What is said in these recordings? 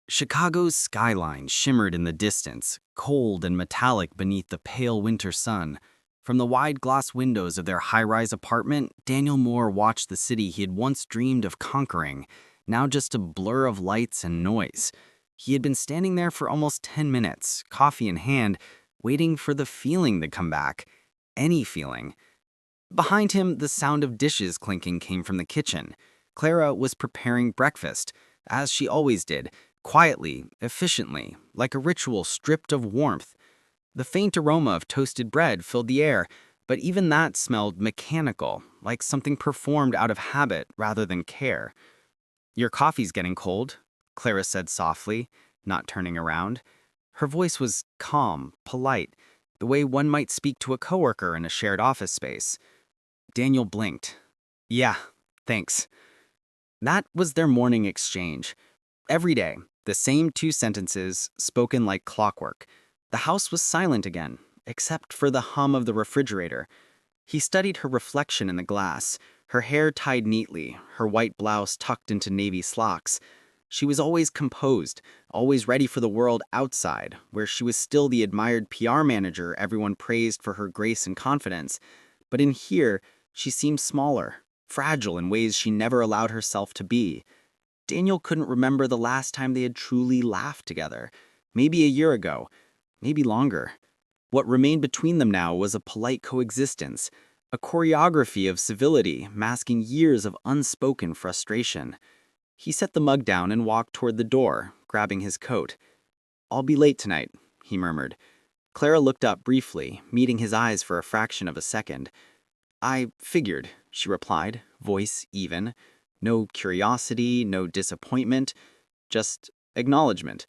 Chicago's skyline shimmered in the distance, cold and metallic beneath the pale winter sun. From the wide glass windows of their high-rise apartment, Daniel Moore watched the city he had once dreamed of conquering, now just a blur of lights and noise. He had been standing there for almost 10 minutes, coffee in hand, waiting for the feeling to come back. Any feeling. Behind him, the sound of dishes clinking came from the kitchen. Clara was preparing breakfast, as she always did, quietly, efficiently, like a ritual stripped of warmth. The faint aroma of toasted bread filled the air, but even that smelled mechanical, like something performed out of habit rather than care. "Your coffee's getting cold," Clara said softly, not turning around. Her voice was calm, polite, the way one might speak to a coworker in a shared office space. Daniel blinked. "Yeah, thanks." That was their morning exchange. Every day, the same two sentences, spoken like clockwork. The house was silent again, except for the hum of the refrigerator. He studied her reflection in the glass, her hair tied neatly, her white blouse tucked into navy slacks. She was always composed, always ready for the world outside, where she was still the admired PR manager everyone praised for her grace and confidence. But in here, she seemed smaller, fragile in ways she never allowed herself to be. Daniel couldn't remember the last time they had truly laughed together. Maybe a year ago, maybe longer. What remained between them now was a polite coexistence, a choreography of civility masking years of unspoken frustration. He set the mug down and walked toward the door, grabbing his coat. "I'll be late tonight," he murmured. Clara looked up briefly, meeting his eyes for a fraction of a second. "I figured," she replied, voice even. No curiosity, no disappointment, just acknowledgement.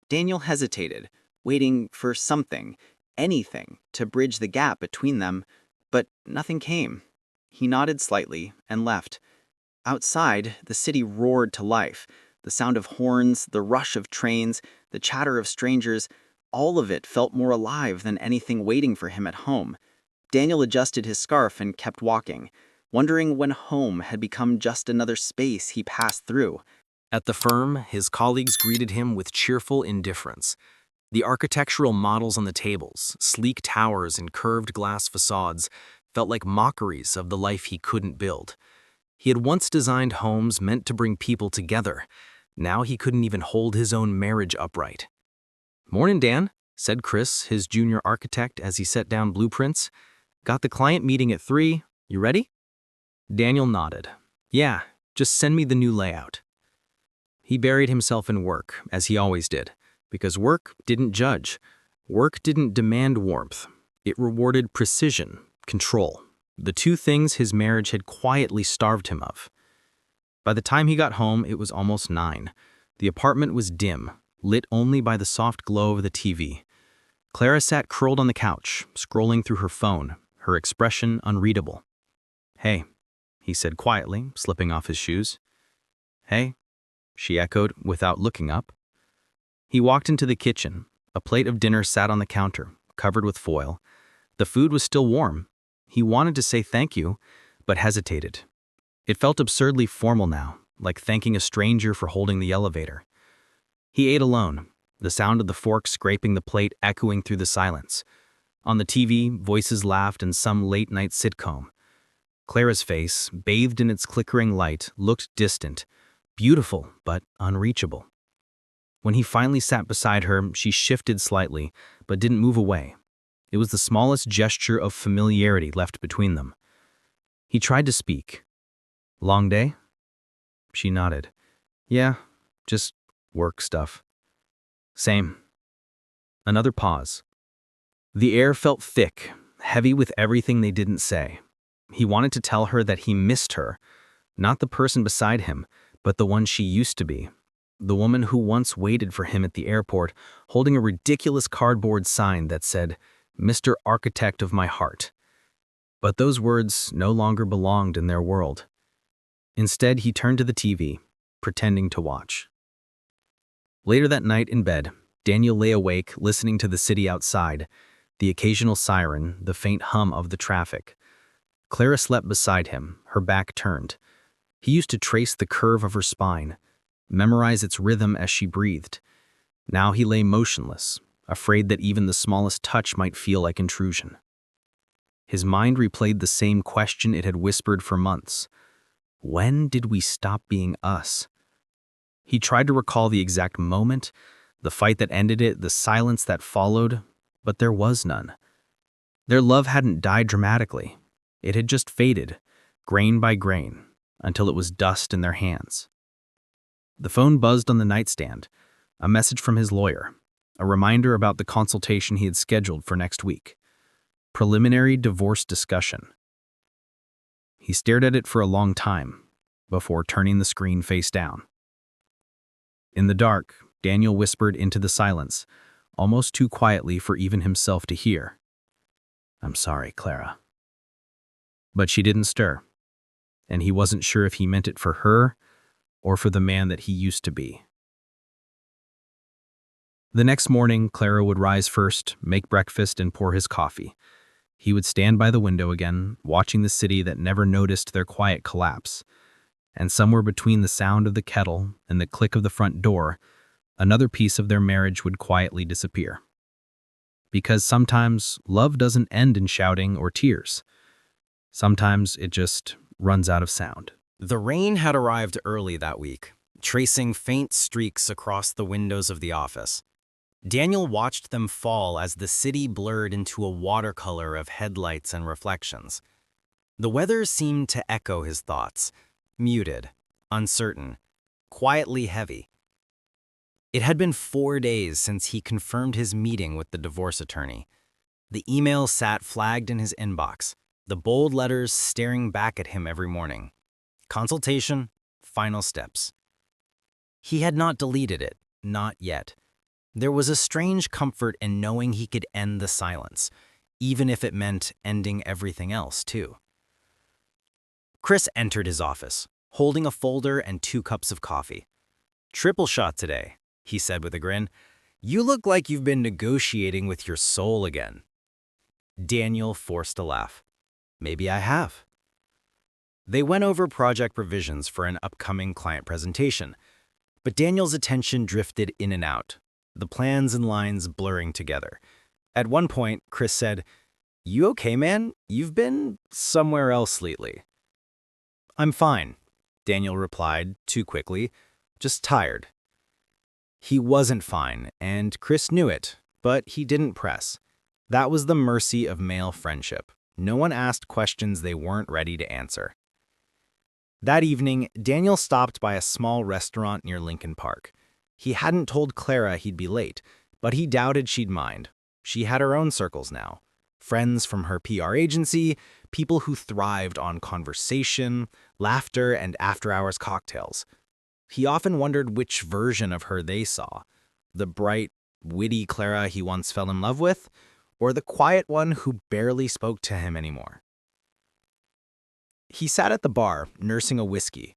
Daniel hesitated, waiting for something, anything, to bridge the gap between them, but nothing came. He nodded slightly and left. Outside, the city roared to life. The sound of horns, the rush of trains, the chatter of strangers, all of it felt more alive than anything waiting for him at home. Daniel adjusted his scarf and kept walking, wondering when home had become just another space he passed through. At the firm, his colleagues greeted him with cheerful indifference. The architectural models on the tables, sleek towers and curved glass facades, felt like mockeries of the life he couldn't build. He had once designed homes meant to bring people together. Now he couldn't even hold his own marriage upright. "Morning, Dan," said Chris, his junior architect, as he set down blueprints. "Got the client meeting at 3. You ready?" Daniel nodded. "Yeah, just send me the new layout." He buried himself in work, as he always did, because work didn't judge. Work didn't demand warmth. It rewarded precision, control, the two things his marriage had quietly starved him of. By the time he got home, it was almost 9. The apartment was dim, lit only by the soft glow of the TV. Clara sat curled on the couch, scrolling through her phone, her expression unreadable. "Hey," he said quietly, slipping off his shoes. "Hey," she echoed without looking up. He walked into the kitchen. A plate of dinner sat on the counter, covered with foil. The food was still warm. He wanted to say thank you, but hesitated. It felt absurdly formal now, like thanking a stranger for holding the elevator. He ate alone, the sound of the fork scraping the plate echoing through the silence. On the TV, voices laughed in some late-night sitcom. Clara's face, bathed in its flickering light, looked distant, beautiful but unreachable. When he finally sat beside her, she shifted slightly, but didn't move away. It was the smallest gesture of familiarity left between them. He tried to speak. "Long day?" She nodded. "Yeah, just work stuff." "Same." Another pause. The air felt thick, heavy with everything they didn't say. He wanted to tell her that he missed her, not the person beside him, but the one she used to be. The woman who once waited for him at the airport, holding a ridiculous cardboard sign that said, "Mr. Architect of my heart." But those words no longer belonged in their world. Instead, he turned to the TV, pretending to watch. Later that night in bed, Daniel lay awake, listening to the city outside, the occasional siren, the faint hum of the traffic. Clara slept beside him, her back turned. He used to trace the curve of her spine, memorize its rhythm as she breathed. Now he lay motionless, afraid that even the smallest touch might feel like intrusion. His mind replayed the same question it had whispered for months. When did we stop being us? He tried to recall the exact moment, the fight that ended it, the silence that followed, but there was none. Their love hadn't died dramatically. It had just faded, grain by grain, until it was dust in their hands. The phone buzzed on the nightstand, a message from his lawyer, a reminder about the consultation he had scheduled for next week. Preliminary divorce discussion. He stared at it for a long time, before turning the screen face down. In the dark, Daniel whispered into the silence, almost too quietly for even himself to hear. "I'm sorry, Clara." But she didn't stir, and he wasn't sure if he meant it for her or for the man that he used to be. The next morning, Clara would rise first, make breakfast, and pour his coffee. He would stand by the window again, watching the city that never noticed their quiet collapse. And somewhere between the sound of the kettle and the click of the front door, another piece of their marriage would quietly disappear. Because sometimes love doesn't end in shouting or tears. Sometimes it just runs out of sound. The rain had arrived early that week, tracing faint streaks across the windows of the office. Daniel watched them fall as the city blurred into a watercolor of headlights and reflections. The weather seemed to echo his thoughts, muted, uncertain, quietly heavy. It had been 4 days since he confirmed his meeting with the divorce attorney. The email sat flagged in his inbox, the bold letters staring back at him every morning. Consultation, final steps. He had not deleted it, not yet. There was a strange comfort in knowing he could end the silence, even if it meant ending everything else, too. Chris entered his office, holding a folder and 2 cups of coffee. "Triple shot today," he said with a grin. "You look like you've been negotiating with your soul again." Daniel forced a laugh. "Maybe I have." They went over project revisions for an upcoming client presentation, but Daniel's attention drifted in and out, the plans and lines blurring together. At one point, Chris said, "You okay, man? You've been somewhere else lately." "I'm fine," Daniel replied, too quickly, "just tired." He wasn't fine, and Chris knew it, but he didn't press. That was the mercy of male friendship. No one asked questions they weren't ready to answer. That evening, Daniel stopped by a small restaurant near Lincoln Park. He hadn't told Clara he'd be late, but he doubted she'd mind. She had her own circles now. Friends from her PR agency, people who thrived on conversation, laughter, and after-hours cocktails. He often wondered which version of her they saw, the bright, witty Clara he once fell in love with, or the quiet one who barely spoke to him anymore. He sat at the bar, nursing a whiskey.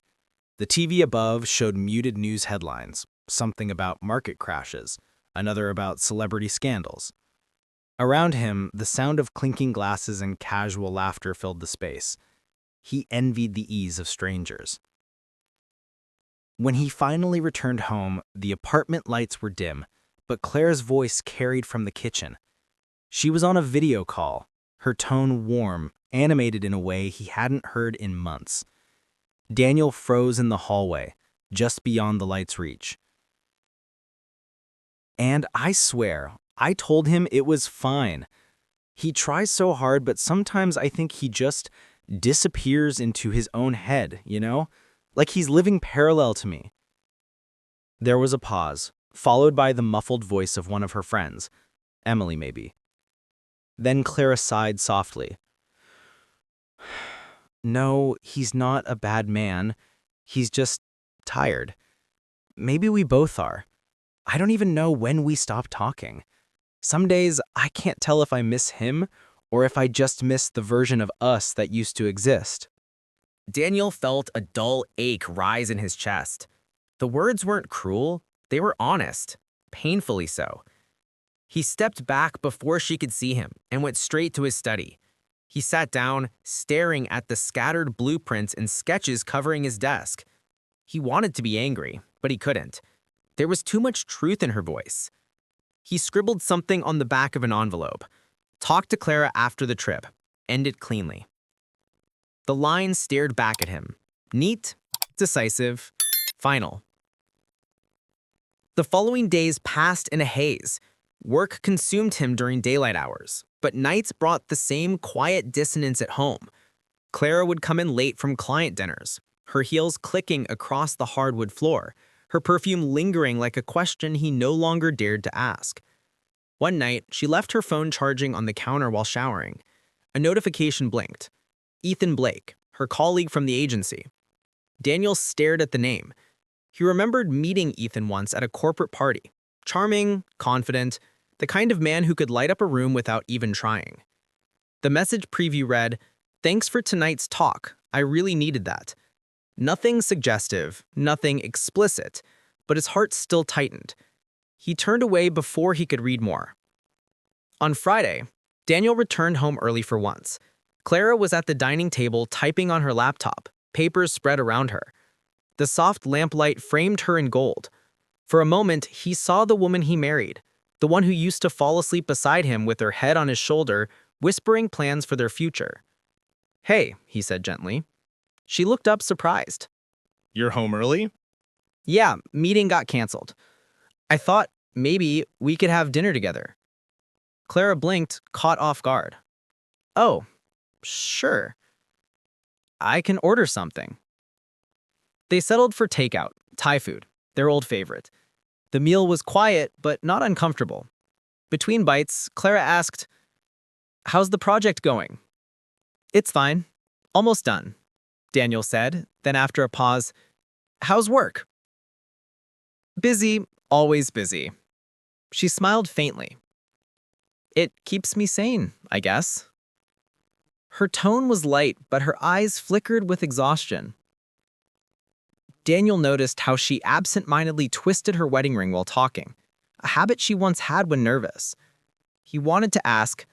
The TV above showed muted news headlines, something about market crashes, another about celebrity scandals. Around him, the sound of clinking glasses and casual laughter filled the space. He envied the ease of strangers. When he finally returned home, the apartment lights were dim, but Claire's voice carried from the kitchen. She was on a video call, her tone warm, animated in a way he hadn't heard in months. Daniel froze in the hallway, just beyond the light's reach. And I swear, I told him it was fine. He tries so hard, but sometimes I think he just disappears into his own head, you know? Like he's living parallel to me. There was a pause, followed by the muffled voice of one of her friends, Emily maybe. Then Clara sighed softly. "No, he's not a bad man. He's just tired. Maybe we both are. I don't even know when we stopped talking. Some days I can't tell if I miss him or if I just miss the version of us that used to exist." Daniel felt a dull ache rise in his chest. The words weren't cruel, they were honest, painfully so. He stepped back before she could see him and went straight to his study. He sat down, staring at the scattered blueprints and sketches covering his desk. He wanted to be angry, But he couldn't. There was too much truth in her voice. He scribbled something on the back of an envelope. Talk to Clara after the trip. End it cleanly. The line stared back at him. Neat, decisive, final. The following days passed in a haze. Work consumed him during daylight hours, but nights brought the same quiet dissonance at home. Clara would come in late from client dinners, her heels clicking across the hardwood floor, her perfume lingering like a question he no longer dared to ask. One night, she left her phone charging on the counter while showering. A notification blinked. Ethan Blake, her colleague from the agency. Daniel stared at the name. He remembered meeting Ethan once at a corporate party. Charming, confident, the kind of man who could light up a room without even trying. The message preview read, "Thanks for tonight's talk. I really needed that." Nothing suggestive, nothing explicit, but his heart still tightened. He turned away before he could read more. On Friday, Daniel returned home early for once. Clara was at the dining table typing on her laptop, papers spread around her. The soft lamplight framed her in gold. For a moment, he saw the woman he married, the one who used to fall asleep beside him with her head on his shoulder, whispering plans for their future. "Hey," he said gently. She looked up surprised. You're home early? "Yeah, meeting got canceled. I thought maybe we could have dinner together." Clara blinked, caught off guard. "Oh, sure. I can order something." They settled for takeout, Thai food, their old favorite. The meal was quiet, but not uncomfortable. Between bites, Clara asked, "How's the project going?" "It's fine. Almost done," Daniel said. Then after a pause, "How's work?" "Busy, always busy." She smiled faintly. "It keeps me sane, I guess." Her tone was light, but her eyes flickered with exhaustion. Daniel noticed how she absent-mindedly twisted her wedding ring while talking, a habit she once had when nervous. He wanted to ask,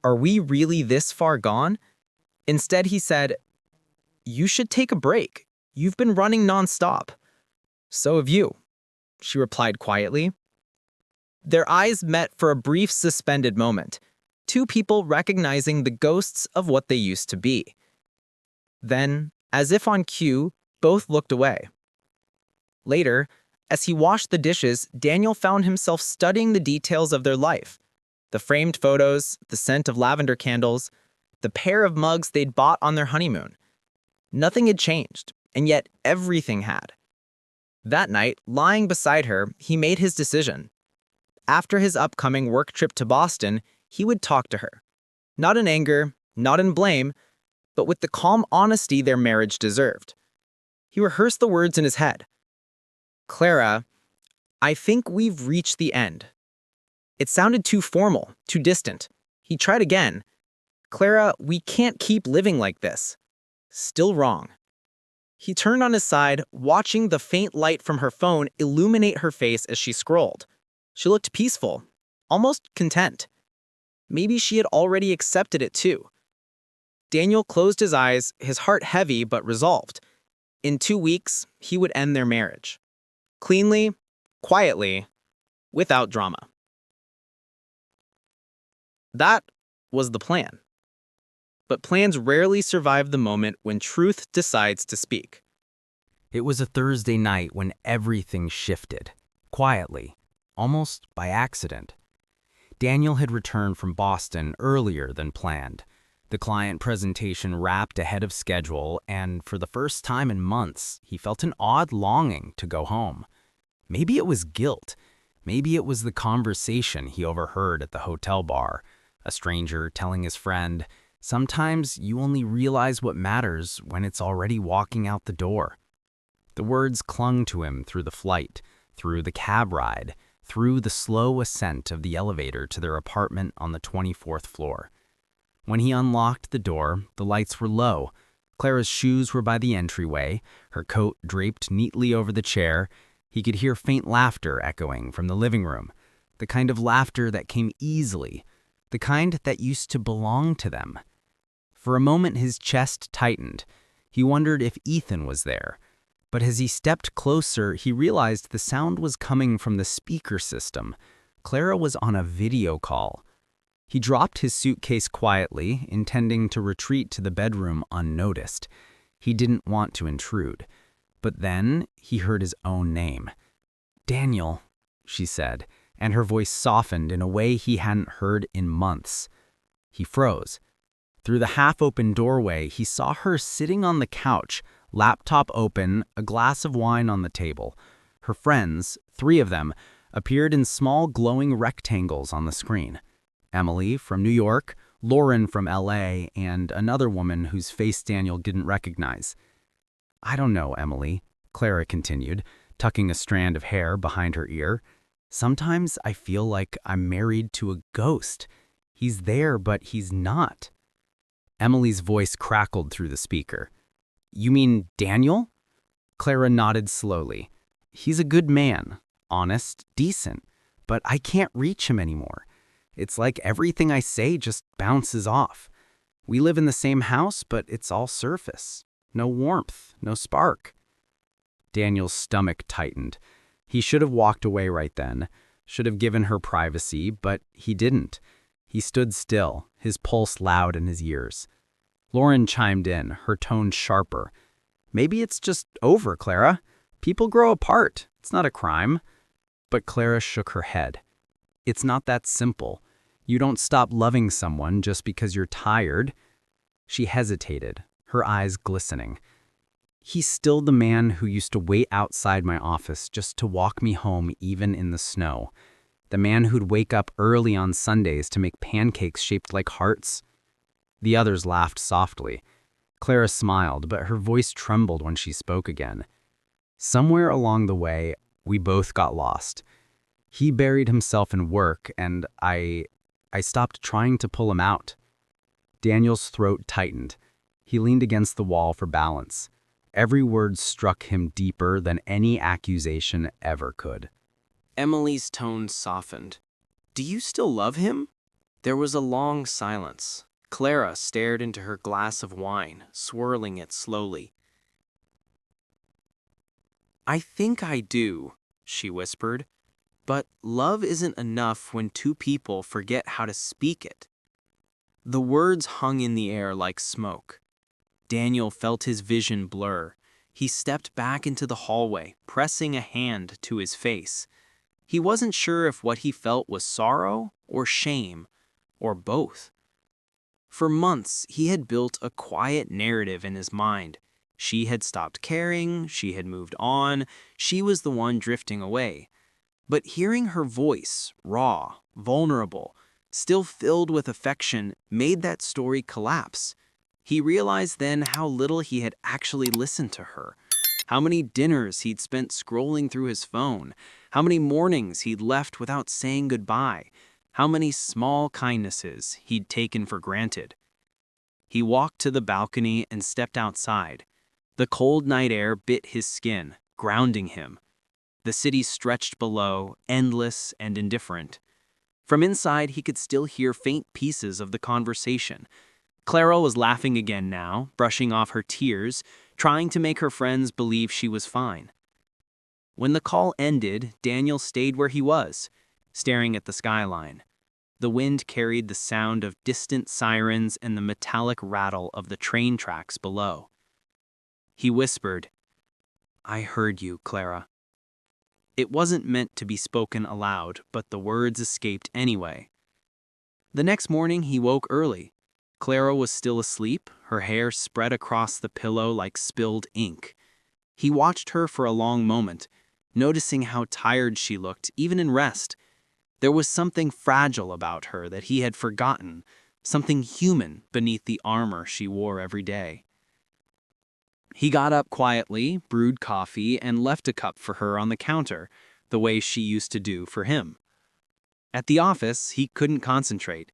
"Are we really this far gone?" Instead, he said, "You should take a break. You've been running nonstop." "So have you," she replied quietly. Their eyes met for a brief suspended moment, two people recognizing the ghosts of what they used to be. Then, as if on cue, both looked away. Later, as he washed the dishes, Daniel found himself studying the details of their life. The framed photos, the scent of lavender candles, the pair of mugs they'd bought on their honeymoon. Nothing had changed, and yet everything had. That night, lying beside her, he made his decision. After his upcoming work trip to Boston, he would talk to her. Not in anger, not in blame, but with the calm honesty their marriage deserved. He rehearsed the words in his head. "Clara, I think we've reached the end." It sounded too formal, too distant. He tried again. "Clara, we can't keep living like this." Still wrong. He turned on his side, watching the faint light from her phone illuminate her face as she scrolled. She looked peaceful, almost content. Maybe she had already accepted it too. Daniel closed his eyes, his heart heavy but resolved. In 2 weeks, he would end their marriage. Cleanly, quietly, without drama. That was the plan. But plans rarely survive the moment when truth decides to speak. It was a Thursday night when everything shifted, quietly, almost by accident. Daniel had returned from Boston earlier than planned. The client presentation wrapped ahead of schedule, and for the first time in months, he felt an odd longing to go home. Maybe it was guilt. Maybe it was the conversation he overheard at the hotel bar, a stranger telling his friend, "Sometimes you only realize what matters when it's already walking out the door." The words clung to him through the flight, through the cab ride, through the slow ascent of the elevator to their apartment on the 24th floor. When he unlocked the door, the lights were low. Clara's shoes were by the entryway, her coat draped neatly over the chair. He could hear faint laughter echoing from the living room, the kind of laughter that came easily, the kind that used to belong to them. For a moment his chest tightened. He wondered if Ethan was there. But as he stepped closer, he realized the sound was coming from the speaker system. Clara was on a video call. He dropped his suitcase quietly, intending to retreat to the bedroom unnoticed. He didn't want to intrude. But then he heard his own name. "Daniel," she said, and her voice softened in a way he hadn't heard in months. He froze. Through the half-open doorway, he saw her sitting on the couch, laptop open, a glass of wine on the table. Her friends, 3 of them, appeared in small glowing rectangles on the screen. Emily from New York, Lauren from LA, and another woman whose face Daniel didn't recognize. "I don't know, Emily," Clara continued, tucking a strand of hair behind her ear. "Sometimes I feel like I'm married to a ghost. He's there, but he's not." Emily's voice crackled through the speaker. "You mean Daniel?" Clara nodded slowly. "He's a good man, honest, decent, but I can't reach him anymore. It's like everything I say just bounces off. We live in the same house, but it's all surface. No warmth, no spark." Daniel's stomach tightened. He should have walked away right then, should have given her privacy, but he didn't. He stood still, his pulse loud in his ears. Lauren chimed in, her tone sharper. "Maybe it's just over, Clara. People grow apart. It's not a crime." But Clara shook her head. "It's not that simple. You don't stop loving someone just because you're tired." She hesitated, her eyes glistening. "He's still the man who used to wait outside my office just to walk me home even in the snow. The man who'd wake up early on Sundays to make pancakes shaped like hearts." The others laughed softly. Clara smiled, but her voice trembled when she spoke again. "Somewhere along the way, we both got lost. He buried himself in work, and I stopped trying to pull him out." Daniel's throat tightened. He leaned against the wall for balance. Every word struck him deeper than any accusation ever could. Emily's tone softened. "Do you still love him?" There was a long silence. Clara stared into her glass of wine, swirling it slowly. "I think I do," she whispered. "But love isn't enough when 2 people forget how to speak it." The words hung in the air like smoke. Daniel felt his vision blur. He stepped back into the hallway, pressing a hand to his face. He wasn't sure if what he felt was sorrow or shame, or both. For months, he had built a quiet narrative in his mind. She had stopped caring, she had moved on, she was the one drifting away. But hearing her voice, raw, vulnerable, still filled with affection, made that story collapse. He realized then how little he had actually listened to her, how many dinners he'd spent scrolling through his phone, how many mornings he'd left without saying goodbye, how many small kindnesses he'd taken for granted. He walked to the balcony and stepped outside. The cold night air bit his skin, grounding him. The city stretched below, endless and indifferent. From inside, he could still hear faint pieces of the conversation. Clara was laughing again now, brushing off her tears, trying to make her friends believe she was fine. When the call ended, Daniel stayed where he was, staring at the skyline. The wind carried the sound of distant sirens and the metallic rattle of the train tracks below. He whispered, "I heard you, Clara." It wasn't meant to be spoken aloud, but the words escaped anyway. The next morning, he woke early. Clara was still asleep, her hair spread across the pillow like spilled ink. He watched her for a long moment, noticing how tired she looked, even in rest. There was something fragile about her that he had forgotten, something human beneath the armor she wore every day. He got up quietly, brewed coffee, and left a cup for her on the counter, the way she used to do for him. At the office, he couldn't concentrate.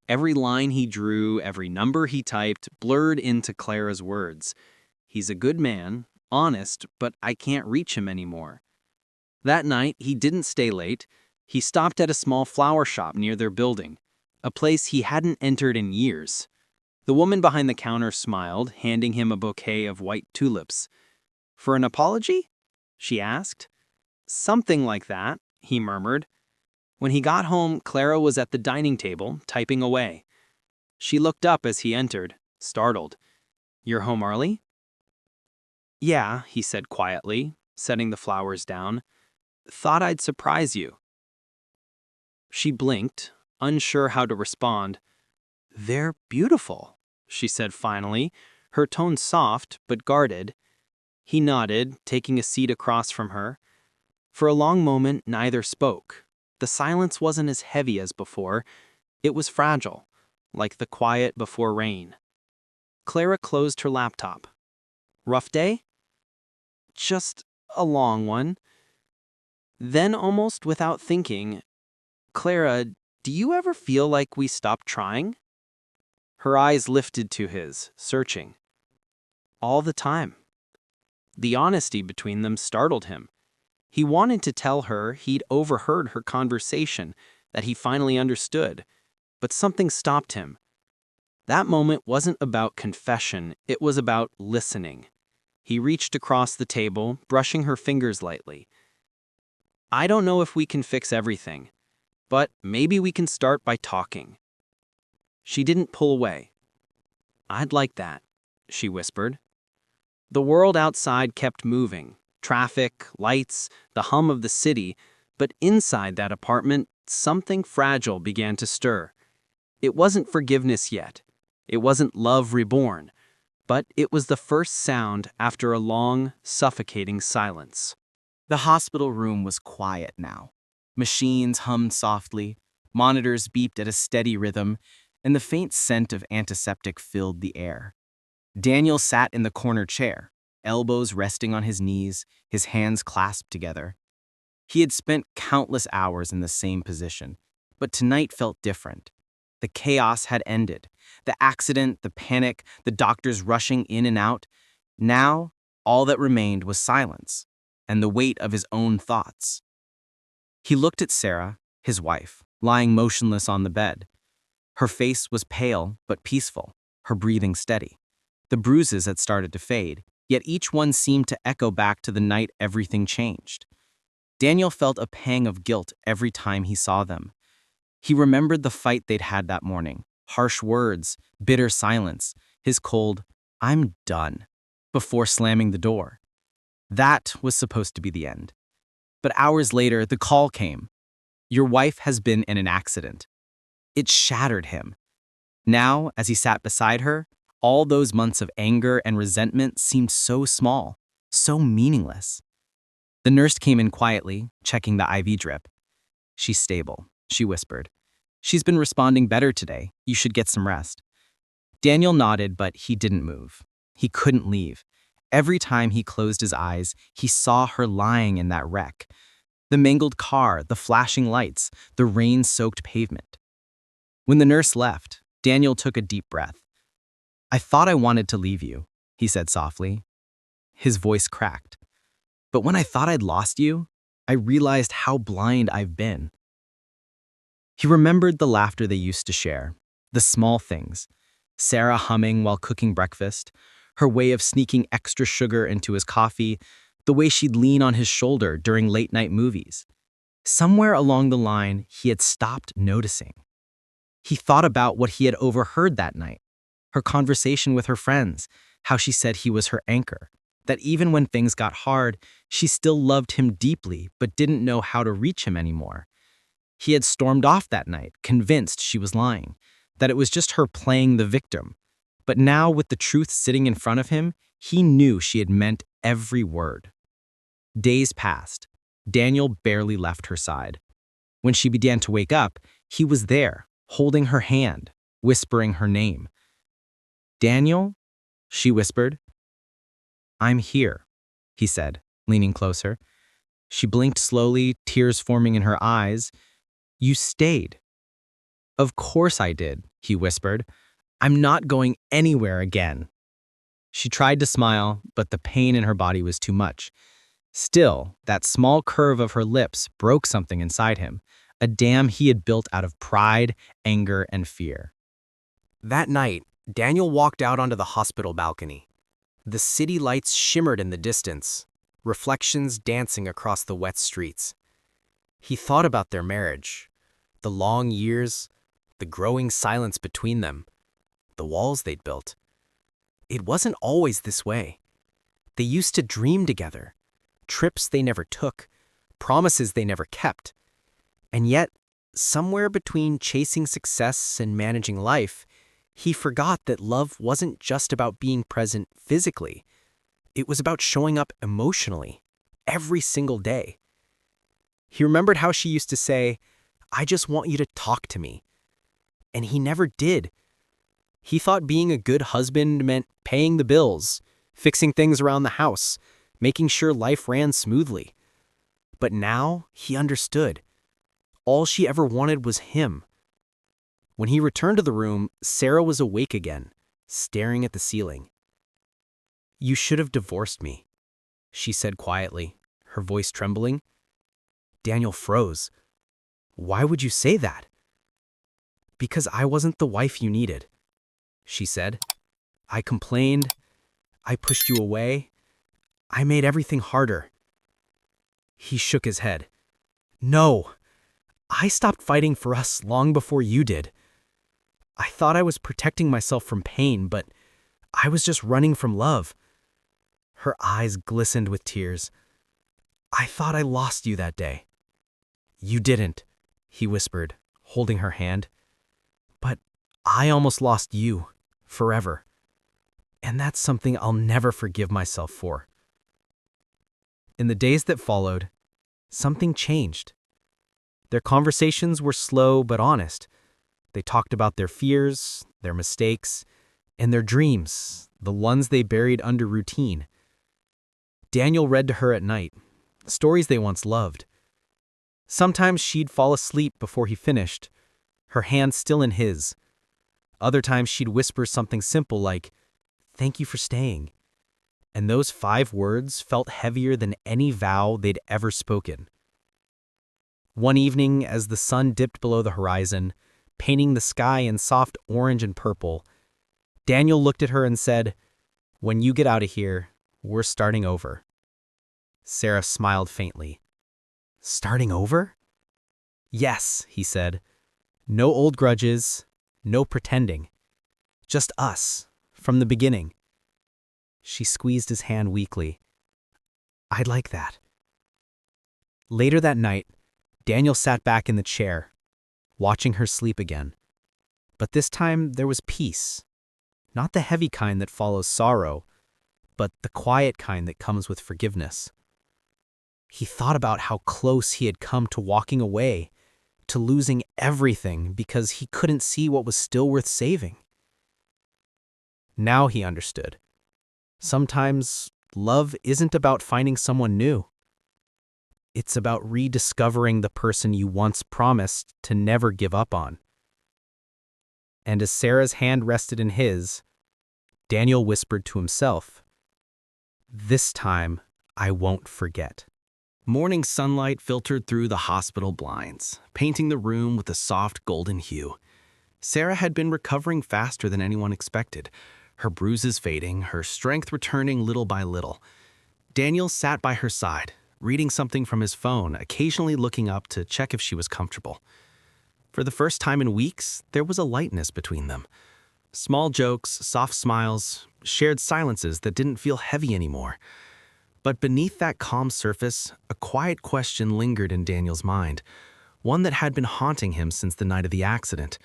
Every line he drew, every number he typed, blurred into Clara's words. "He's a good man, honest, but I can't reach him anymore." That night, he didn't stay late. He stopped at a small flower shop near their building, a place he hadn't entered in years. The woman behind the counter smiled, handing him a bouquet of white tulips. For an apology? She asked. Something like that, he murmured. When he got home, Clara was at the dining table, typing away. She looked up as he entered, startled. You're home early? Yeah, he said quietly, setting the flowers down. Thought I'd surprise you. She blinked, unsure how to respond. They're beautiful, she said finally, her tone soft but guarded. He nodded, taking a seat across from her. For a long moment, neither spoke. The silence wasn't as heavy as before. It was fragile, like the quiet before rain. Clara closed her laptop. Rough day? Just a long one. Then, almost without thinking, Clara, do you ever feel like we stopped trying? Her eyes lifted to his, searching. All the time. The honesty between them startled him. He wanted to tell her he'd overheard her conversation, that he finally understood, but something stopped him. That moment wasn't about confession, it was about listening. He reached across the table, brushing her fingers lightly. I don't know if we can fix everything, but maybe we can start by talking. She didn't pull away. I'd like that, she whispered. The world outside kept moving. Traffic, lights, the hum of the city, but inside that apartment, something fragile began to stir. It wasn't forgiveness yet. It wasn't love reborn, but it was the first sound after a long, suffocating silence. The hospital room was quiet now. Machines hummed softly, monitors beeped at a steady rhythm, and the faint scent of antiseptic filled the air. Daniel sat in the corner chair, elbows resting on his knees, his hands clasped together. He had spent countless hours in the same position, but tonight felt different. The chaos had ended. The accident, the panic, the doctors rushing in and out. Now, all that remained was silence and the weight of his own thoughts. He looked at Sarah, his wife, lying motionless on the bed. Her face was pale but peaceful, her breathing steady. The bruises had started to fade, yet each one seemed to echo back to the night everything changed. Daniel felt a pang of guilt every time he saw them. He remembered the fight they'd had that morning, harsh words, bitter silence, his cold, "I'm done," before slamming the door. That was supposed to be the end. But hours later, the call came. Your wife has been in an accident. It shattered him. Now, as he sat beside her, all those months of anger and resentment seemed so small, so meaningless. The nurse came in quietly, checking the IV drip. She's stable, she whispered. She's been responding better today. You should get some rest. Daniel nodded, but he didn't move. He couldn't leave. Every time he closed his eyes, he saw her lying in that wreck. The mangled car, the flashing lights, the rain-soaked pavement. When the nurse left, Daniel took a deep breath. I thought I wanted to leave you, he said softly. His voice cracked. But when I thought I'd lost you, I realized how blind I've been. He remembered the laughter they used to share, the small things. Sarah humming while cooking breakfast, her way of sneaking extra sugar into his coffee, the way she'd lean on his shoulder during late-night movies. Somewhere along the line, he had stopped noticing. He thought about what he had overheard that night, her conversation with her friends, how she said he was her anchor, that even when things got hard, she still loved him deeply but didn't know how to reach him anymore. He had stormed off that night, convinced she was lying, that it was just her playing the victim. But now, with the truth sitting in front of him, he knew she had meant every word. Days passed. Daniel barely left her side. When she began to wake up, he was there, holding her hand, whispering her name. Daniel? She whispered. I'm here, he said, leaning closer. She blinked slowly, tears forming in her eyes. You stayed. Of course I did, he whispered. I'm not going anywhere again. She tried to smile, but the pain in her body was too much. Still, that small curve of her lips broke something inside him, a dam he had built out of pride, anger, and fear. That night, Daniel walked out onto the hospital balcony. The city lights shimmered in the distance, reflections dancing across the wet streets. He thought about their marriage, the long years, the growing silence between them, the walls they'd built. It wasn't always this way. They used to dream together, trips they never took, promises they never kept. And yet, somewhere between chasing success and managing life, he forgot that love wasn't just about being present physically. It was about showing up emotionally, every single day. He remembered how she used to say, "I just want you to talk to me." And he never did. He thought being a good husband meant paying the bills, fixing things around the house, making sure life ran smoothly. But now he understood. All she ever wanted was him. When he returned to the room, Sarah was awake again, staring at the ceiling. "You should have divorced me," she said quietly, her voice trembling. Daniel froze. "Why would you say that?" "Because I wasn't the wife you needed," she said. "I complained. I pushed you away. I made everything harder." He shook his head. "No, I stopped fighting for us long before you did. I thought I was protecting myself from pain, but I was just running from love." Her eyes glistened with tears. "I thought I lost you that day." "You didn't," he whispered, holding her hand. "But I almost lost you, forever. And that's something I'll never forgive myself for." In the days that followed, something changed. Their conversations were slow but honest. They talked about their fears, their mistakes, and their dreams, the ones they buried under routine. Daniel read to her at night, stories they once loved. Sometimes she'd fall asleep before he finished, her hand still in his. Other times she'd whisper something simple like, "Thank you for staying." And those 5 words felt heavier than any vow they'd ever spoken. One evening, as the sun dipped below the horizon, painting the sky in soft orange and purple, Daniel looked at her and said, "When you get out of here, we're starting over." Sarah smiled faintly. "Starting over?" "Yes," he said. "No old grudges, no pretending. Just us, from the beginning." She squeezed his hand weakly. "I'd like that." Later that night, Daniel sat back in the chair, watching her sleep again. But this time there was peace. Not the heavy kind that follows sorrow, but the quiet kind that comes with forgiveness. He thought about how close he had come to walking away, to losing everything because he couldn't see what was still worth saving. Now he understood. Sometimes love isn't about finding someone new. It's about rediscovering the person you once promised to never give up on. And as Sarah's hand rested in his, Daniel whispered to himself, "This time, I won't forget." Morning sunlight filtered through the hospital blinds, painting the room with a soft golden hue. Sarah had been recovering faster than anyone expected, her bruises fading, her strength returning little by little. Daniel sat by her side, reading something from his phone, occasionally looking up to check if she was comfortable. For the first time in weeks, there was a lightness between them. Small jokes, soft smiles, shared silences that didn't feel heavy anymore. But beneath that calm surface, a quiet question lingered in Daniel's mind, one that had been haunting him since the night of the accident.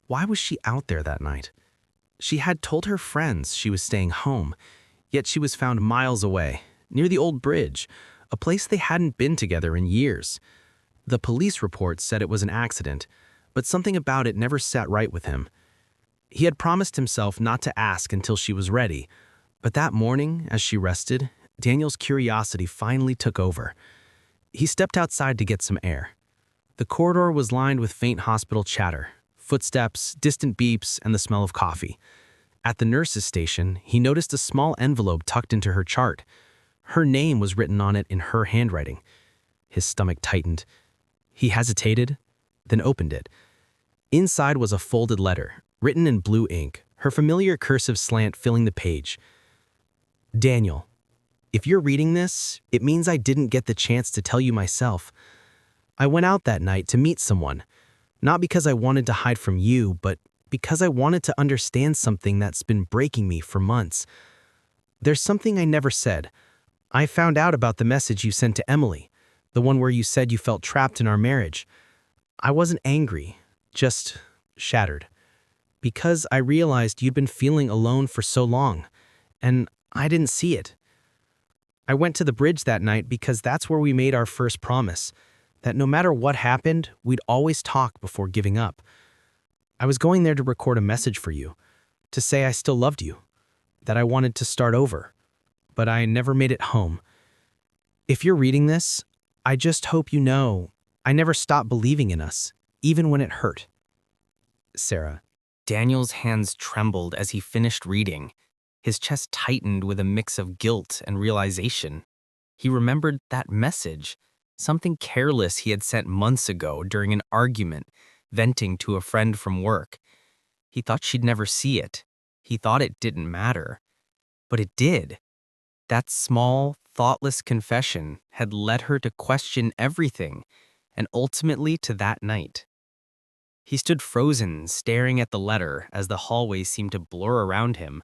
Why was she out there that night? She had told her friends she was staying home, yet she was found miles away, near the old bridge, a place they hadn't been together in years. The police report said it was an accident, but something about it never sat right with him. He had promised himself not to ask until she was ready, but that morning, as she rested, Daniel's curiosity finally took over. He stepped outside to get some air. The corridor was lined with faint hospital chatter, footsteps, distant beeps, and the smell of coffee. At the nurse's station, he noticed a small envelope tucked into her chart. Her name was written on it in her handwriting. His stomach tightened. He hesitated, then opened it. Inside was a folded letter, written in blue ink, her familiar cursive slant filling the page. Daniel, if you're reading this, it means I didn't get the chance to tell you myself. I went out that night to meet someone, not because I wanted to hide from you, but because I wanted to understand something that's been breaking me for months. There's something I never said. I found out about the message you sent to Emily, the one where you said you felt trapped in our marriage. I wasn't angry, just shattered. Because I realized you'd been feeling alone for so long, and I didn't see it. I went to the bridge that night because that's where we made our first promise, that no matter what happened, we'd always talk before giving up. I was going there to record a message for you, to say I still loved you, that I wanted to start over, but I never made it home. If you're reading this, I just hope you know I never stopped believing in us, even when it hurt. Sarah. Daniel's hands trembled as he finished reading. His chest tightened with a mix of guilt and realization. He remembered that message, something careless he had sent months ago during an argument, venting to a friend from work. He thought she'd never see it. He thought it didn't matter. But it did. That small, thoughtless confession had led her to question everything, and ultimately to that night. He stood frozen, staring at the letter as the hallway seemed to blur around him.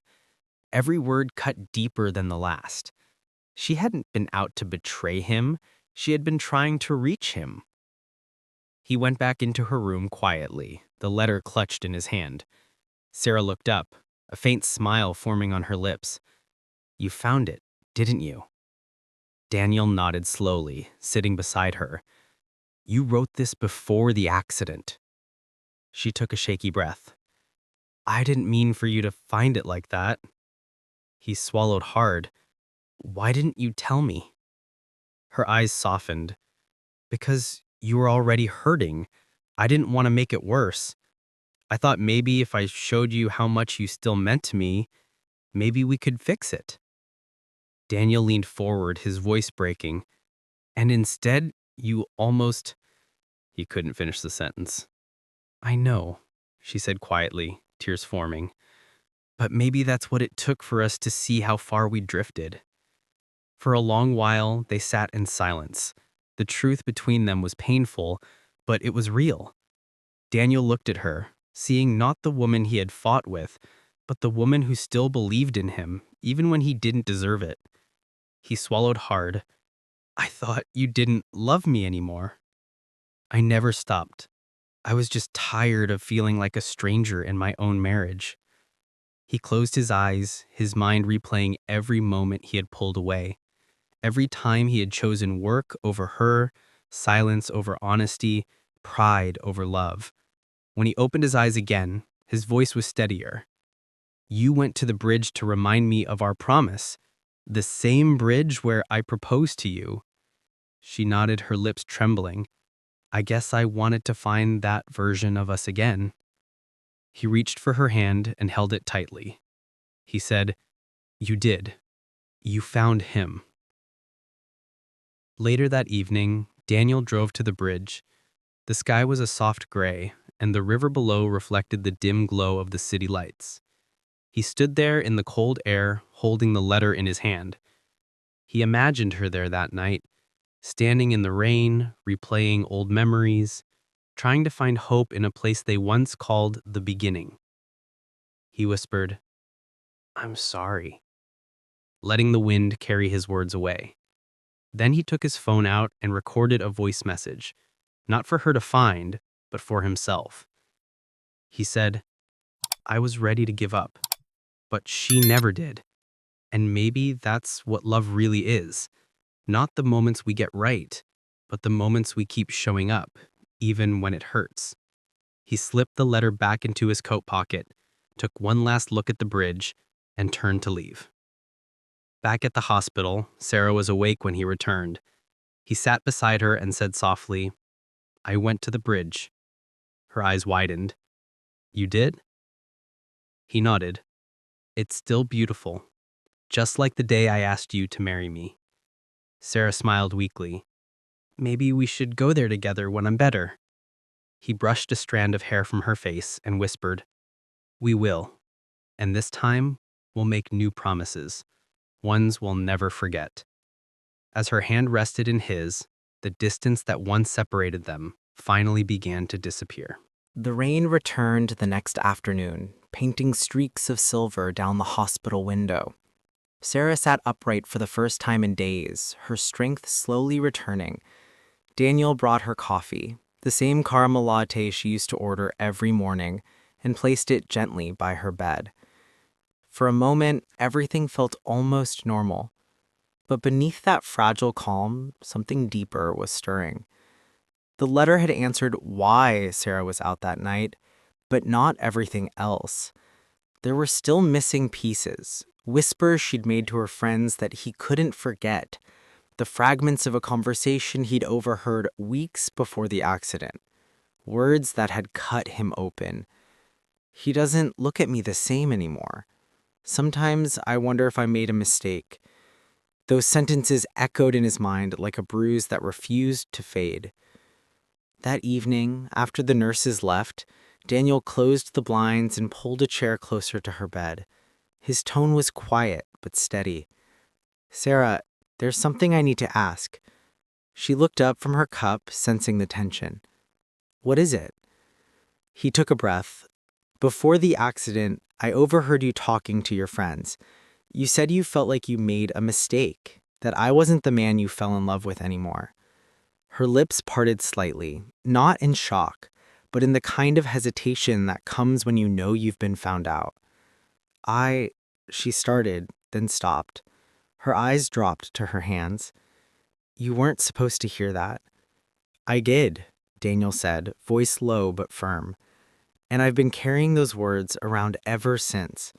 Every word cut deeper than the last. She hadn't been out to betray him. She had been trying to reach him. He went back into her room quietly, the letter clutched in his hand. Sarah looked up, a faint smile forming on her lips. "You found it, didn't you?" Daniel nodded slowly, sitting beside her. "You wrote this before the accident." She took a shaky breath. "I didn't mean for you to find it like that." He swallowed hard. "Why didn't you tell me?" Her eyes softened. "Because you were already hurting. I didn't want to make it worse. I thought maybe if I showed you how much you still meant to me, maybe we could fix it." Daniel leaned forward, his voice breaking. "And instead, you almost—" He couldn't finish the sentence. "I know," she said quietly, tears forming. "But maybe that's what it took for us to see how far we drifted." For a long while, they sat in silence. The truth between them was painful, but it was real. Daniel looked at her, seeing not the woman he had fought with, but the woman who still believed in him, even when he didn't deserve it. He swallowed hard. "I thought you didn't love me anymore." "I never stopped. I was just tired of feeling like a stranger in my own marriage." He closed his eyes, his mind replaying every moment he had pulled away. Every time he had chosen work over her, silence over honesty, pride over love. When he opened his eyes again, his voice was steadier. "You went to the bridge to remind me of our promise, the same bridge where I proposed to you." She nodded, her lips trembling. "I guess I wanted to find that version of us again." He reached for her hand and held it tightly. He said, "You did. You found him." Later that evening, Daniel drove to the bridge. The sky was a soft gray, and the river below reflected the dim glow of the city lights. He stood there in the cold air, holding the letter in his hand. He imagined her there that night, standing in the rain, replaying old memories, trying to find hope in a place they once called the beginning. He whispered, "I'm sorry," letting the wind carry his words away. Then he took his phone out and recorded a voice message, not for her to find, but for himself. He said, "I was ready to give up, but she never did. And maybe that's what love really is. Not the moments we get right, but the moments we keep showing up, even when it hurts." He slipped the letter back into his coat pocket, took one last look at the bridge, and turned to leave. Back at the hospital, Sarah was awake when he returned. He sat beside her and said softly, "I went to the bridge." Her eyes widened. "You did?" He nodded. "It's still beautiful, just like the day I asked you to marry me." Sarah smiled weakly. "Maybe we should go there together when I'm better." He brushed a strand of hair from her face and whispered, "We will. And this time, we'll make new promises. ones we'll never forget. As her hand rested in his, the distance that once separated them finally began to disappear. The rain returned the next afternoon, painting streaks of silver down the hospital window. Sarah sat upright for the first time in days, her strength slowly returning. Daniel brought her coffee, the same caramel latte she used to order every morning, and placed it gently by her bed. For a moment, everything felt almost normal. But beneath that fragile calm, something deeper was stirring. The letter had answered why Sarah was out that night, but not everything else. There were still missing pieces, whispers she'd made to her friends that he couldn't forget, the fragments of a conversation he'd overheard weeks before the accident, words that had cut him open. He doesn't look at me the same anymore. Sometimes I wonder if I made a mistake. Those sentences echoed in his mind like a bruise that refused to fade. That evening, after the nurses left, Daniel closed the blinds and pulled a chair closer to her bed. His tone was quiet but steady. "Sarah, there's something I need to ask." She looked up from her cup, sensing the tension. "What is it?" He took a breath. "Before the accident, I overheard you talking to your friends. You said you felt like you made a mistake, that I wasn't the man you fell in love with anymore." Her lips parted slightly, not in shock, but in the kind of hesitation that comes when you know you've been found out. She started, then stopped. Her eyes dropped to her hands. "You weren't supposed to hear that." "I did," Daniel said, voice low but firm. "And I've been carrying those words around ever since."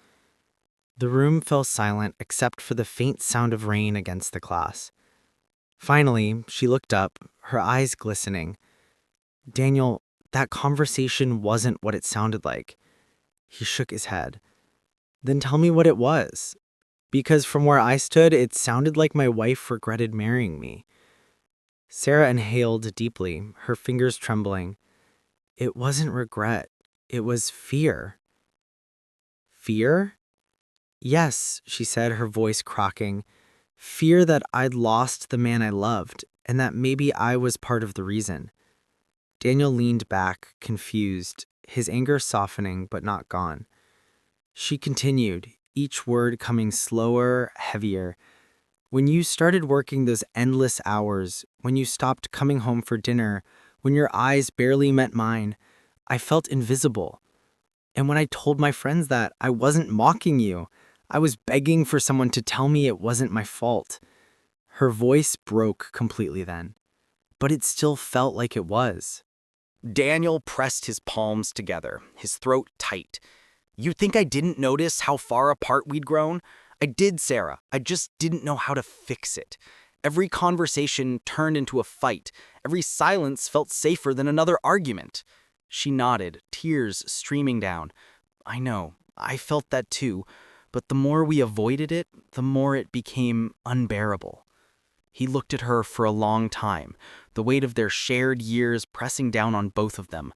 The room fell silent except for the faint sound of rain against the glass. Finally, she looked up, her eyes glistening. "Daniel, that conversation wasn't what it sounded like." He shook his head. "Then tell me what it was. Because from where I stood, it sounded like my wife regretted marrying me." Sarah inhaled deeply, her fingers trembling. "It wasn't regret. It was fear." "Fear?" "Yes," she said, her voice cracking. "Fear that I'd lost the man I loved, and that maybe I was part of the reason." Daniel leaned back, confused, his anger softening but not gone. She continued, each word coming slower, heavier. "When you started working those endless hours, when you stopped coming home for dinner, when your eyes barely met mine, I felt invisible. And when I told my friends that, I wasn't mocking you. I was begging for someone to tell me it wasn't my fault." Her voice broke completely then, but it still felt like it was. Daniel pressed his palms together, his throat tight. "You think I didn't notice how far apart we'd grown? I did, Sarah. I just didn't know how to fix it. Every conversation turned into a fight. Every silence felt safer than another argument." She nodded, tears streaming down. "I know. I felt that too. But the more we avoided it, the more it became unbearable." He looked at her for a long time, the weight of their shared years pressing down on both of them.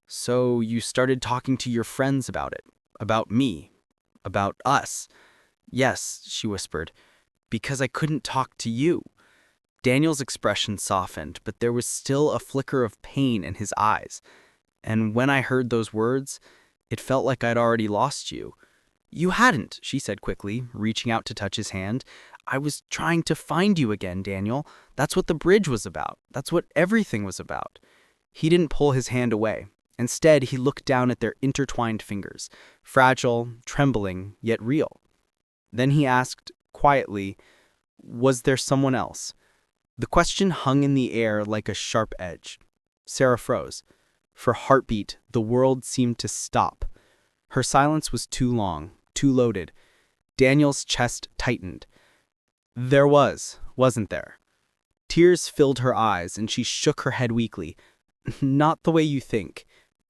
"So you started talking to your friends about it? About me? About us?" "Yes," she whispered, "because I couldn't talk to you." Daniel's expression softened, but there was still a flicker of pain in his eyes. "And when I heard those words, it felt like I'd already lost you." "You hadn't," she said quickly, reaching out to touch his hand. "I was trying to find you again, Daniel. That's what the bridge was about. That's what everything was about." He didn't pull his hand away. Instead, he looked down at their intertwined fingers, fragile, trembling, yet real. Then he asked, quietly, "Was there someone else?" The question hung in the air like a sharp edge. Sarah froze. For heartbeat, the world seemed to stop. Her silence was too long, too loaded. Daniel's chest tightened. "There was, wasn't there?" Tears filled her eyes, and she shook her head weakly. "Not the way you think.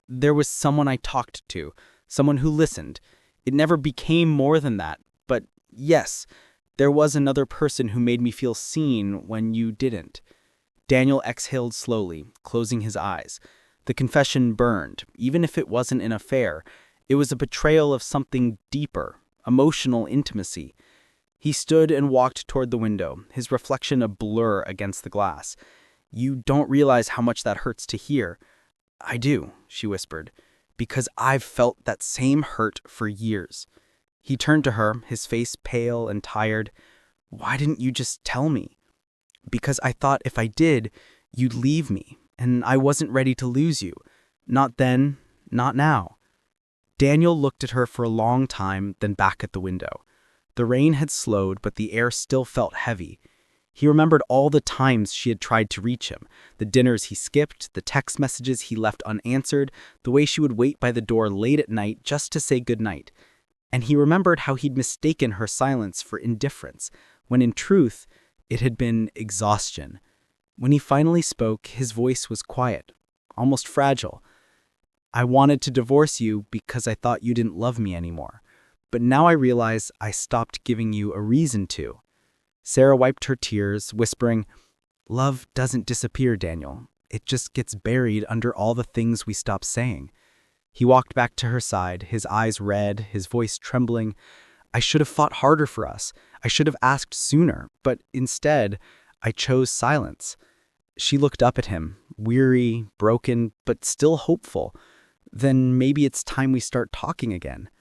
There was someone I talked to, someone who listened. It never became more than that. But yes, there was another person who made me feel seen when you didn't." Daniel exhaled slowly, closing his eyes. The confession burned, even if it wasn't an affair. It was a betrayal of something deeper, emotional intimacy. He stood and walked toward the window, his reflection a blur against the glass. "You don't realize how much that hurts to hear." "I do," she whispered, "because I've felt that same hurt for years." He turned to her, his face pale and tired. "Why didn't you just tell me?" "Because I thought if I did, you'd leave me, and I wasn't ready to lose you. Not then, not now." Daniel looked at her for a long time, then back at the window. The rain had slowed, but the air still felt heavy. He remembered all the times she had tried to reach him, the dinners he skipped, the text messages he left unanswered, the way she would wait by the door late at night just to say goodnight. And he remembered how he'd mistaken her silence for indifference, when in truth, it had been exhaustion. When he finally spoke, his voice was quiet, almost fragile. "I wanted to divorce you because I thought you didn't love me anymore. But now I realize I stopped giving you a reason to." Sarah wiped her tears, whispering, "Love doesn't disappear, Daniel. It just gets buried under all the things we stop saying." He walked back to her side, his eyes red, his voice trembling. "I should have fought harder for us. I should have asked sooner, but instead, I chose silence." She looked up at him, weary, broken, but still hopeful. "Then maybe it's time we start talking again."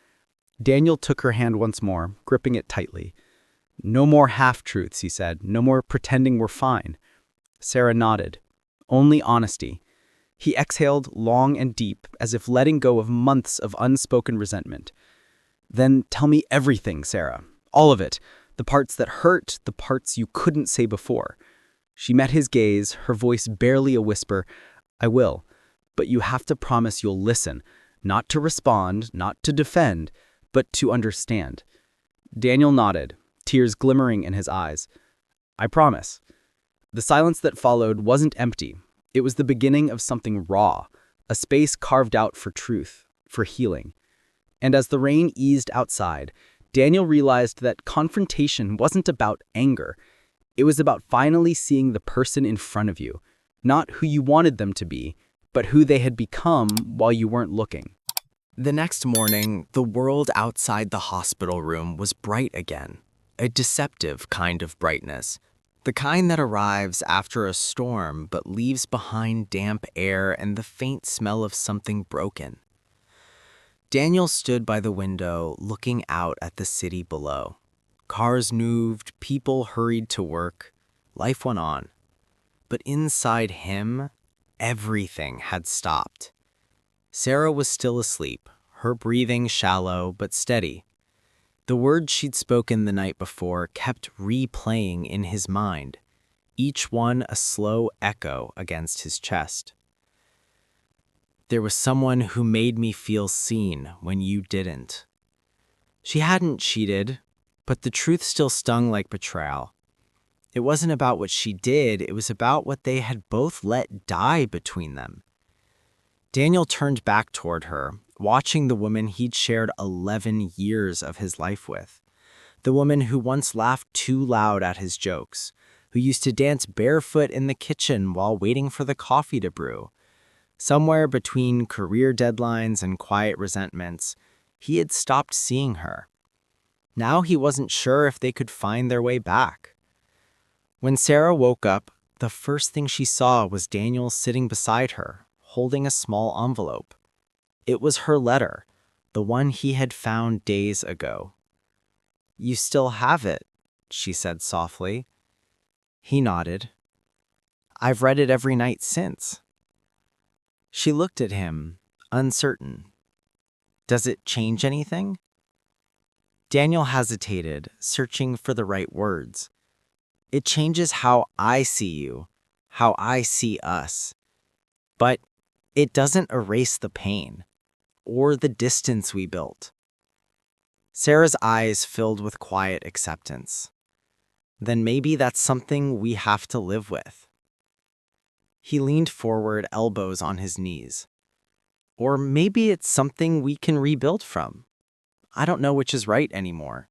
Daniel took her hand once more, gripping it tightly. "No more half-truths," he said. "No more pretending we're fine." Sarah nodded. "Only honesty." He exhaled long and deep, as if letting go of months of unspoken resentment. "Then tell me everything, Sarah. All of it. The parts that hurt, the parts you couldn't say before." She met his gaze, her voice barely a whisper. "I will. But you have to promise you'll listen. Not to respond, not to defend, but to understand." Daniel nodded, tears glimmering in his eyes. "I promise." The silence that followed wasn't empty. It was the beginning of something raw, a space carved out for truth, for healing. And as the rain eased outside, Daniel realized that confrontation wasn't about anger. It was about finally seeing the person in front of you, not who you wanted them to be, but who they had become while you weren't looking. The next morning, the world outside the hospital room was bright again, a deceptive kind of brightness, the kind that arrives after a storm but leaves behind damp air and the faint smell of something broken. Daniel stood by the window, looking out at the city below. Cars moved, people hurried to work, life went on. But inside him, everything had stopped. Sarah was still asleep, her breathing shallow but steady. The words she'd spoken the night before kept replaying in his mind, each one a slow echo against his chest. "There was someone who made me feel seen when you didn't." She hadn't cheated, but the truth still stung like betrayal. It wasn't about what she did, it was about what they had both let die between them. Daniel turned back toward her, watching the woman he'd shared 11 years of his life with. The woman who once laughed too loud at his jokes, who used to dance barefoot in the kitchen while waiting for the coffee to brew. Somewhere between career deadlines and quiet resentments, he had stopped seeing her. Now he wasn't sure if they could find their way back. When Sarah woke up, the first thing she saw was Daniel sitting beside her, holding a small envelope. It was her letter, the one he had found days ago. "You still have it," she said softly. He nodded. "I've read it every night since." She looked at him, uncertain. "Does it change anything?" Daniel hesitated, searching for the right words. "It changes how I see you, how I see us. But it doesn't erase the pain, or the distance we built." Sarah's eyes filled with quiet acceptance. "Then maybe that's something we have to live with." He leaned forward, elbows on his knees. "Or maybe it's something we can rebuild from. I don't know which is right anymore."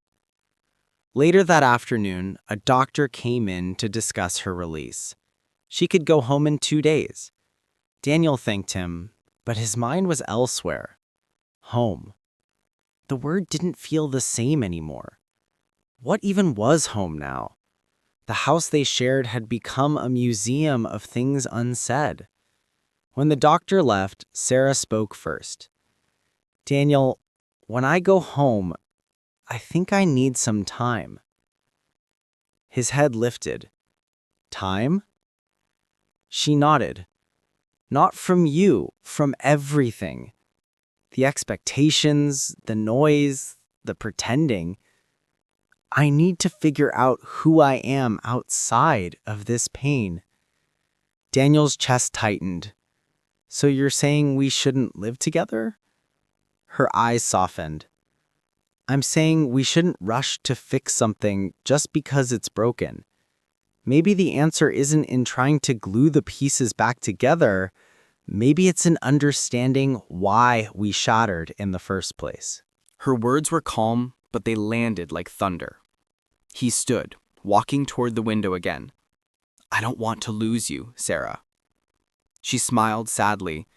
Later that afternoon, a doctor came in to discuss her release. She could go home in 2 days. Daniel thanked him, but his mind was elsewhere. Home. The word didn't feel the same anymore. What even was home now? The house they shared had become a museum of things unsaid. When the doctor left, Sarah spoke first. Daniel, when I go home, I think I need some time. His head lifted. Time? She nodded. Not from you, from everything. The expectations, the noise, the pretending. I need to figure out who I am outside of this pain. Daniel's chest tightened. So you're saying we shouldn't live together? Her eyes softened. I'm saying we shouldn't rush to fix something just because it's broken. Maybe the answer isn't in trying to glue the pieces back together. Maybe it's in understanding why we shattered in the first place. Her words were calm, but they landed like thunder. He stood, walking toward the window again. I don't want to lose you, Sarah. She smiled sadly.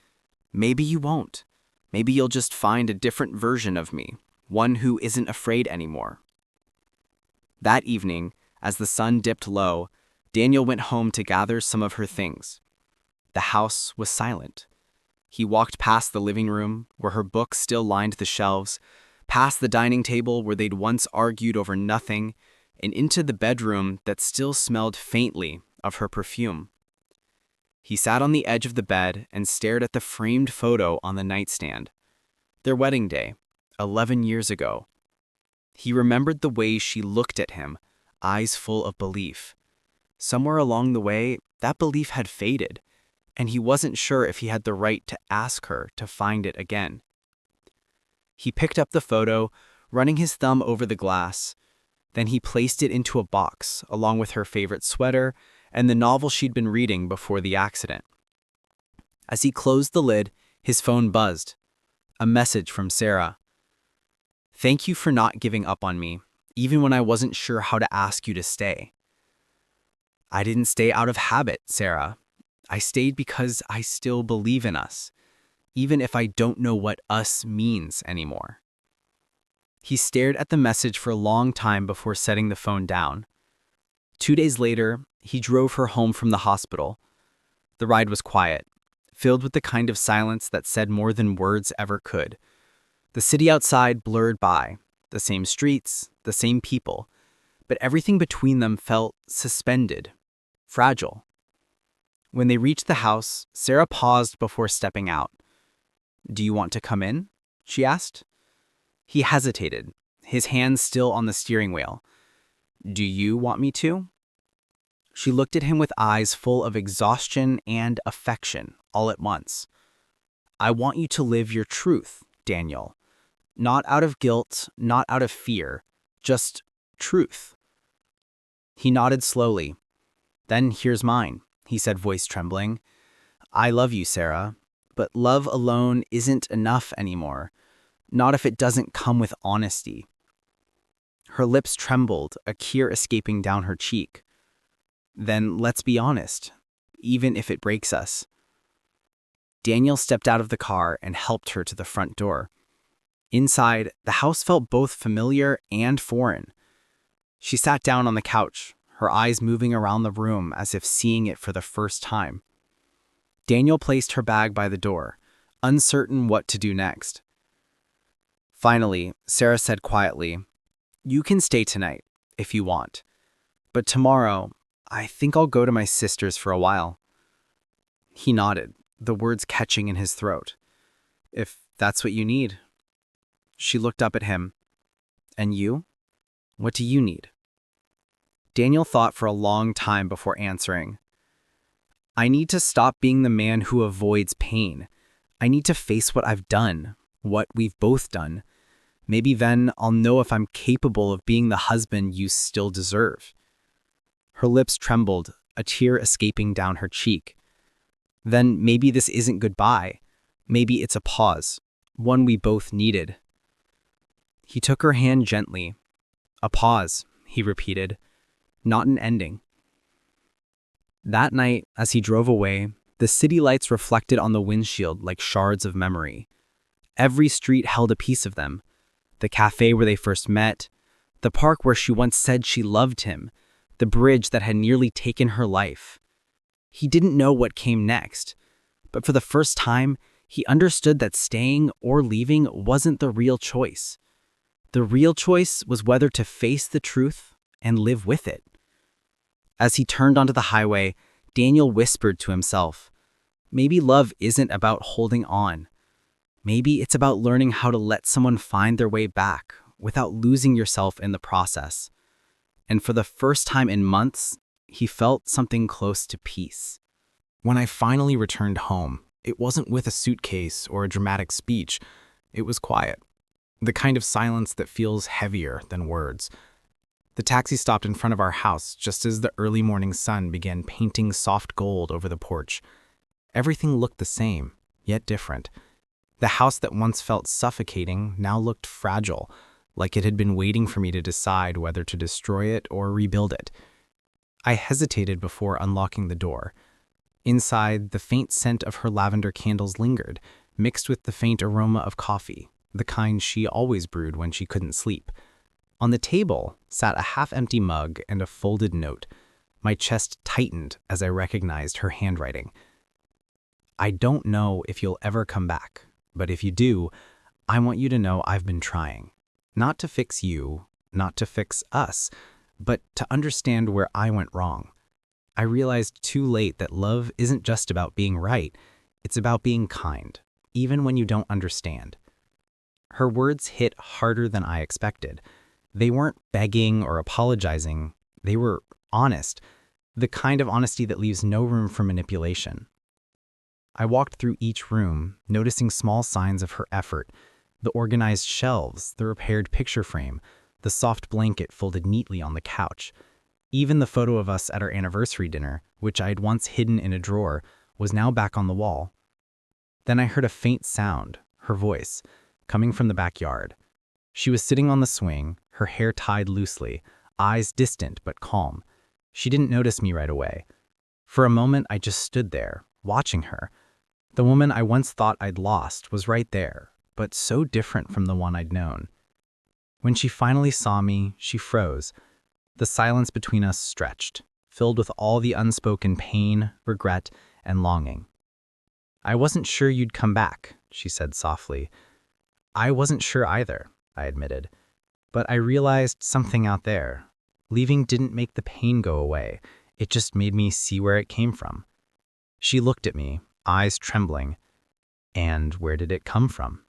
Maybe you won't. Maybe you'll just find a different version of me, one who isn't afraid anymore. That evening, as the sun dipped low, Daniel went home to gather some of her things. The house was silent. He walked past the living room, where her books still lined the shelves, past the dining table where they'd once argued over nothing, and into the bedroom that still smelled faintly of her perfume. He sat on the edge of the bed and stared at the framed photo on the nightstand. Their wedding day, 11 years ago. He remembered the way she looked at him, eyes full of belief. Somewhere along the way, that belief had faded, and he wasn't sure if he had the right to ask her to find it again. He picked up the photo, running his thumb over the glass. Then he placed it into a box, along with her favorite sweater and the novel she'd been reading before the accident. As he closed the lid, his phone buzzed. A message from Sarah. Thank you for not giving up on me, even when I wasn't sure how to ask you to stay. I didn't stay out of habit, Sarah. I stayed because I still believe in us, even if I don't know what us means anymore. He stared at the message for a long time before setting the phone down. 2 days later, he drove her home from the hospital. The ride was quiet, filled with the kind of silence that said more than words ever could. The city outside blurred by, the same streets, the same people, but everything between them felt suspended, fragile. When they reached the house, Sarah paused before stepping out. Do you want to come in? She asked. He hesitated, his hands still on the steering wheel. Do you want me to? She looked at him with eyes full of exhaustion and affection all at once. I want you to live your truth, Daniel. Not out of guilt, not out of fear, just truth. He nodded slowly. Then here's mine, he said, voice trembling. I love you, Sarah, but love alone isn't enough anymore. Not if it doesn't come with honesty. Her lips trembled, a tear escaping down her cheek. Then let's be honest, even if it breaks us. Daniel stepped out of the car and helped her to the front door. Inside, the house felt both familiar and foreign. She sat down on the couch, her eyes moving around the room as if seeing it for the first time. Daniel placed her bag by the door, uncertain what to do next. Finally, Sarah said quietly, You can stay tonight, if you want. But tomorrow, I think I'll go to my sister's for a while. He nodded, the words catching in his throat. If that's what you need. She looked up at him. And you? What do you need? Daniel thought for a long time before answering. I need to stop being the man who avoids pain. I need to face what I've done, what we've both done. Maybe then I'll know if I'm capable of being the husband you still deserve. Her lips trembled, a tear escaping down her cheek. Then maybe this isn't goodbye. Maybe it's a pause, one we both needed. He took her hand gently. A pause, he repeated, not an ending. That night, as he drove away, the city lights reflected on the windshield like shards of memory. Every street held a piece of them. The cafe where they first met, The park where she once said she loved him. The bridge that had nearly taken her life. He didn't know what came next, but for the first time, he understood that staying or leaving wasn't the real choice. The real choice was whether to face the truth and live with it. As he turned onto the highway, Daniel whispered to himself, maybe love isn't about holding on. Maybe it's about learning how to let someone find their way back without losing yourself in the process. And for the first time in months, he felt something close to peace. When I finally returned home, it wasn't with a suitcase or a dramatic speech. It was quiet. The kind of silence that feels heavier than words. The taxi stopped in front of our house just as the early morning sun began painting soft gold over the porch. Everything looked the same, yet different. The house that once felt suffocating now looked fragile, like it had been waiting for me to decide whether to destroy it or rebuild it. I hesitated before unlocking the door. Inside, the faint scent of her lavender candles lingered, mixed with the faint aroma of coffee, the kind she always brewed when she couldn't sleep. On the table sat a half-empty mug and a folded note. My chest tightened as I recognized her handwriting. I don't know if you'll ever come back, but if you do, I want you to know I've been trying. Not to fix you, not to fix us, but to understand where I went wrong. I realized too late that love isn't just about being right, it's about being kind, even when you don't understand. Her words hit harder than I expected. They weren't begging or apologizing, they were honest, the kind of honesty that leaves no room for manipulation. I walked through each room, noticing small signs of her effort, the organized shelves, the repaired picture frame, the soft blanket folded neatly on the couch. Even the photo of us at our anniversary dinner, which I had once hidden in a drawer, was now back on the wall. Then I heard a faint sound, her voice, coming from the backyard. She was sitting on the swing, her hair tied loosely, eyes distant but calm. She didn't notice me right away. For a moment, I just stood there, watching her. The woman I once thought I'd lost was right there, but so different from the one I'd known. When she finally saw me, she froze. The silence between us stretched, filled with all the unspoken pain, regret, and longing. I wasn't sure you'd come back, she said softly. I wasn't sure either, I admitted. But I realized something out there. Leaving didn't make the pain go away. It just made me see where it came from. She looked at me, eyes trembling. And where did it come from?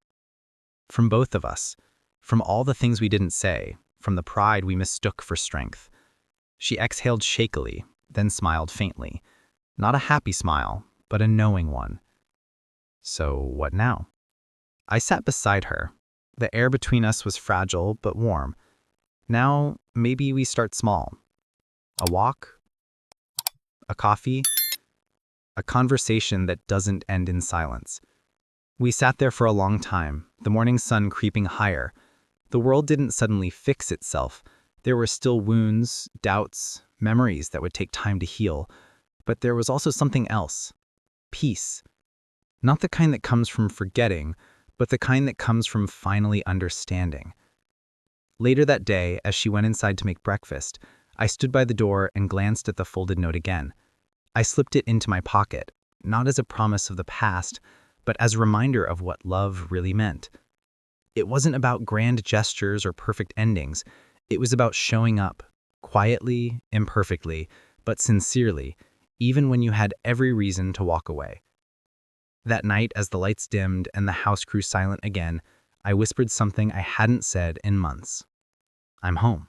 From both of us. From all the things we didn't say. From the pride we mistook for strength. She exhaled shakily, then smiled faintly. Not a happy smile, but a knowing one. So what now? I sat beside her. The air between us was fragile but warm. Now, maybe we start small. A walk? A coffee? A conversation that doesn't end in silence. We sat there for a long time, the morning sun creeping higher. The world didn't suddenly fix itself. There were still wounds, doubts, memories that would take time to heal. But there was also something else. Peace. Not the kind that comes from forgetting, but the kind that comes from finally understanding. Later that day, as she went inside to make breakfast, I stood by the door and glanced at the folded note again. I slipped it into my pocket, not as a promise of the past, but as a reminder of what love really meant. It wasn't about grand gestures or perfect endings. It was about showing up, quietly, imperfectly, but sincerely, even when you had every reason to walk away. That night, as the lights dimmed and the house grew silent again, I whispered something I hadn't said in months. I'm home.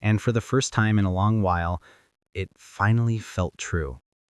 And for the first time in a long while, it finally felt true.